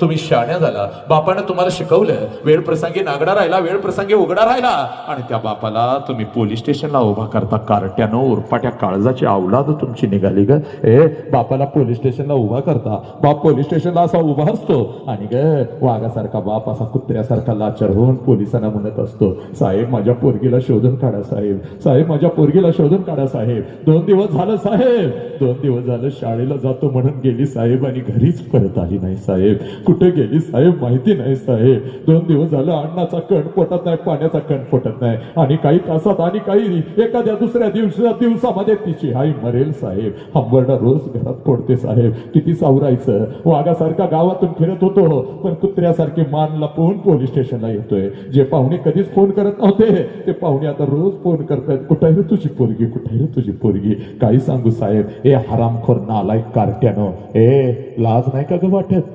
तुम्ही शहाण्या झाला, बापानं तुम्हाला शिकवलं, वेळ प्रसंगी नागडा राहिला, वेळ प्रसंगी उघडा राहिला, आणि त्या बापाला तुम्ही पोलीस स्टेशनला उभा करता. कार्ट्यानं उरपाट्या काळजाची अवलाद तुमची निघाली ग. बापाला पोलीस स्टेशनला उभा करता, बाप पोलीस स्टेशनला असा उभा असतो आणि ग वाघासारखा बाप असा कुत्र्यासारखा लाचार होऊन पोलिसांना म्हणत असतो, साहेब माझ्या पोरगीला शोधून काढा साहेब, साहेब माझ्या पोरगीला शोधून काढा साहेब. 2 दिवस झालं साहेब, 2 दिवस झालं शाळेला जातो म्हणून गेली साहेब आणि घरीच परत आली नाही साहेब. कुठे गेली साहेब माहिती नाही साहेब. 2 दिवस झालं अन्नाचा कण पोटात नाही, पाण्याचा कण पोटात नाही, आणि काही तासात आणि काही एखाद्या दुसऱ्या दिवसामध्ये तिची आई मरेल साहेब. हंबरडा रोज घरात पडते साहेब. किती सावरायचं. वाघासारखा गावातून फिरत होतो, पण कुत्र्यासारखे मान लपवून पोलीस स्टेशनला येतोय. जे पाहुणे कधीच फोन करत नव्हते ते पाहुणे आता रोज फोन करतायत, कुठे रे तुझी पोरगी, कुठे रे तुझी पोरगी. काही सांगू साहेब, हरामखोर नालायक कार्ट्यानो, लाज नाही का ग वाटत.